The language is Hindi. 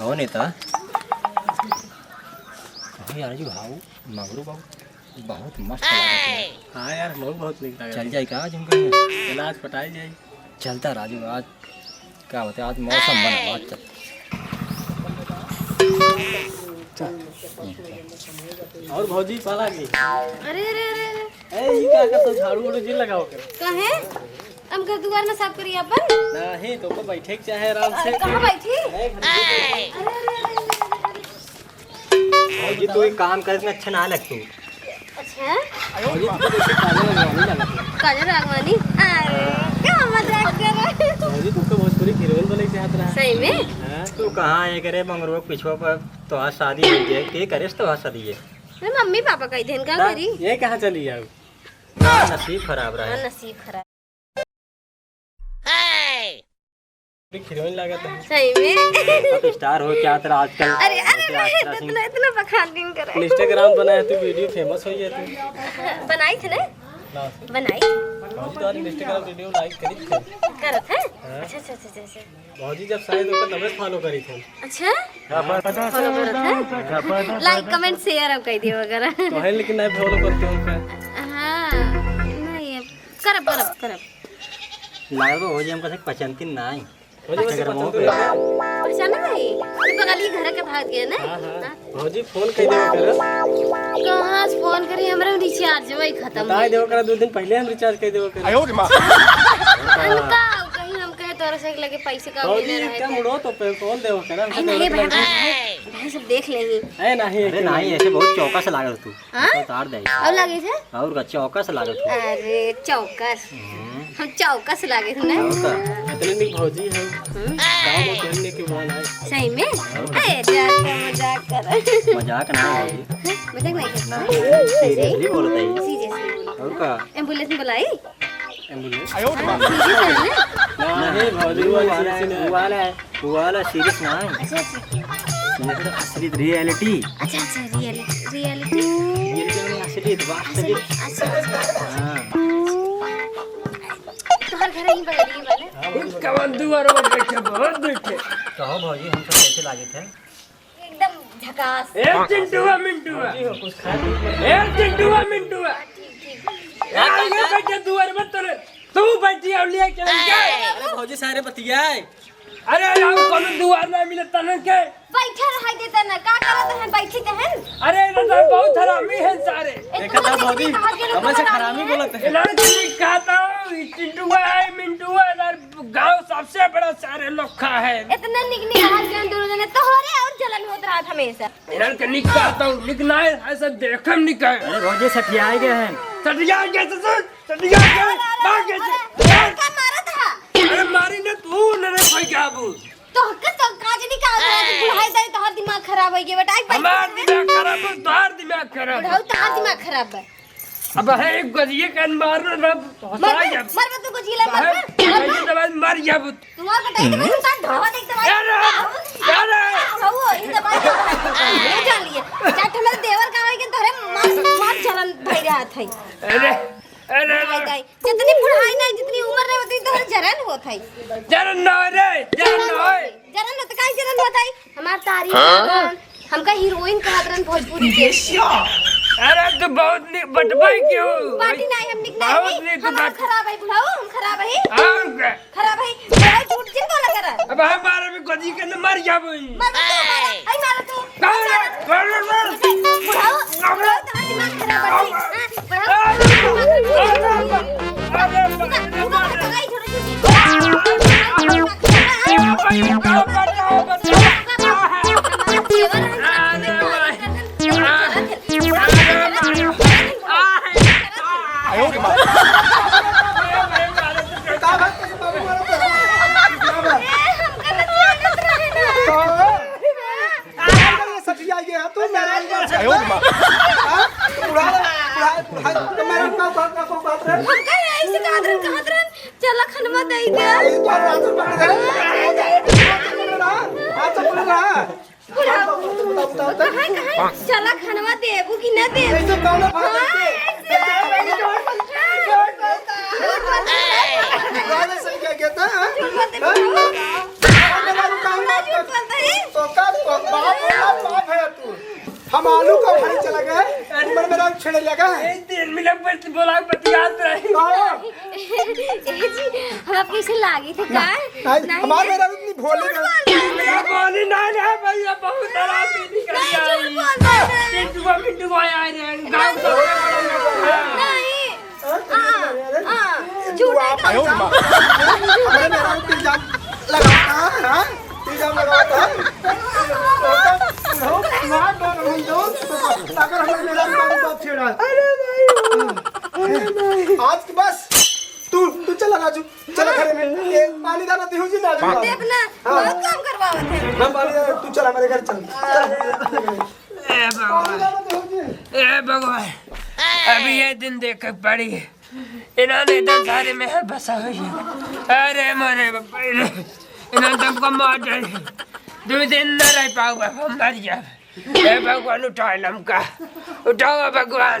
कहो नेता यार जी भाव मगरू बहुत मस्त है। हाँ यार लोग बहुत निक लगा। चल जाए क्या आज उनका चला आज पटाई जाए। चलता राजू आज क्या होता है आज मौसम बना आज चल। और भौजी पाला की अरे अरे अरे ए ये क्या करतो झाड़ू वाड़ू जी लगाओ कर कहे हम घर द्वार में साफ करिए अपन नहीं तो को बैठे के चाहे आराम से कहाँ बैठी भौजी तू एक काम कर इसमें अच्छा ना लग तू अच्छा भौजी तो जैसे काजल लगवानी ना लगती। काजल रागवानी अरे क्या मजाक कर रहे हो भौजी तुमको भोजपुरी हीरोइन बोले के चाहत रहा। सही में हां तू कहाँ ये करे मंगरू पिछवा पर तो आज शादी हो गई के करेस तो आज शादी है अरे मम्मी पापा कही थे इनका करी ये कहाँ चली जाओ नसीब खराब रहा है। नसीब खराब हीरोइन लागत है। सही में अब स्टार हो क्या तेरा आजकल अरे अरे इतना इतना बखान कर रहे इंस्टाग्राम बनाया तो वीडियो फेमस हो गया तू बनाई थे ना बनाई भौजी तो इंस्टाग्राम वीडियो लाइक करी थी। करत है अच्छा अच्छा अच्छा अच्छा भौजी जब शायद ओकर तबे फॉलो करी थे। अच्छा फॉलो करत है लाइक कमेंट शेयर अब कह दियो वगैरह तो है लेकिन नहीं फॉलो करते हो उनका। हाँ नहीं करब करब करब लागल हो जी हमका से पचंती ना है भौजी वैसे पसंद तो है। पहचाना नहीं तू बगली घर के भाग गया ना हां भौजी फोन कई देव कर कहाँ से फोन करी हमरा रिचार्ज वही खत्म बताई देव कर 2 दिन पहले हम रिचार्ज कई देव कर। उनका कहीं हम कहे तोरा से लगे पैसे का भौजी क्या मुड़ो तो पे फोन देव कर हम नहीं भाई सब देख लेंगे है नहीं अरे नहीं ऐसे बहुत चौका से लागल तू हाँ? उतार दे और लगे थे और का चौका से लागल तू अरे चौकस हम चौकस लागे थे ना इतने निक भौजी है गांव में कहने के मान है। सही में अरे जाता मजाक कर मजाक ना है जी मजाक नहीं ना करता सीरियसली बोलता है सीरियसली और का एम्बुलेंस में बुलाई एम्बुलेंस सीरियस है ना नहीं भौजी वाला सीरियस ना है अच्छा अच्छा ये तो असली रियलिटी अच्छा अच्छा रियलिटी में असली वास्तविक अच्छा हां तोहर घर ही बगली वाले कवन दुआर में बैठे बहुत बैठे कहो भौजी हम सब कैसे लागे थे एकदम झकास ए चिंटुआ मिंटुआ जी हो कुछ खा पी ए चिंटुआ मिंटुआ यार ये बैठे दुआर में तोरे तू बैठी औलिया के अरे भौजी सारे बतियाए अरे यार कोनो दुआर ना मिले तने के बैठे रह देता ना का करत है बैठी ते हैं अरे ये तो बहुत हरामी है सारे देखा था भौजी हमें से खरामी बोलत है। इधर की खाता चिंटुआ है मिंटुआ इधर गांव सबसे बड़ा सारे लोग खा है इतना निकनी हाथ के दोनों जने तोहरे और जलन होत रहा था हमेशा इधर के निकालता हूं निकना है ऐसा देखम निकाल अरे भौजी सठियाए गए हैं सटिया के सटिया के भाग के का मारा था अरे मारी ने तू ने भाई क्या बू तो हक्का सब काज निकाल रहा है बुढ़ाई जाए तोहर दिमाग खराब हो गया बेटा एक हमार दिमाग खराब है तोहार दिमाग खराब है बुढ़ाऊ तोहर दिमाग खराब है अब है एक गजिए कान मारना ना हंसा जा मर तू को जिला मर ये दबाई मर जा बु तुम्हार कटाई तो तुम तार ढावा देख दवाई यार हो ये दवाई ले जान लिए जाट हमारे देवर का है कि तोरे मार जलन भई रहा था अरे अरे जितनी बुढ़ाई नहीं जितनी उम्र नहीं होती तोहर जलन होत है जरन न रे जरन न जलन होत काई जलन होत है हमार तारीफ हमका हीरोइन कहत रहन भोजपुरी के अरे तू बहुत बटबाई क्यों पार्टी नहीं हम निकला बहुत नीक हम बात। खराब है बुढ़ाऊ हम खराब है हां खराब है बुढ़ाऊ झूठ जिन बोला कर अब हमारे में गजी के न मर जा बु मर तू आई मार तू बुढ़ाऊ बुढ़ाऊ तोहर दिमाग खराब है बुढ़ाऊ चला खनवा दे चला खनवा देबू कि ना देबू तो हम आलू का उठाने चला गए तुमने मेरा छेड़ लगा है एक दिन मिला पर बोला बतियात रही जी हम आपके इसे लागी थे का नहीं हमारे मेरा इतनी भोली बोली ना ना भैया बहुत आराम निकल आई पिंटू आया रे गांव से नहीं झूठ आयो हमारे मेरा इल्जाम लगाता है इल्जाम लगाता है मार दो अगर हमें मेरा काम छेड़ा आज की बस तू चला राजू चला खड़े में ये पानी दाना देहू जी ना देखना बहुत काम करवावत है मैं पानी दाना तू चला मेरे घर चल ए भगवान अभी ये दिन देख पड़ी इन्होंने तो सारे में बसा हुई है अरे मरे पहले इन्होंने तुमको मार डाली 2 दिन न रह पाऊंगा हम मर जाए भगवान उठाओ लमका उठाओ भगवान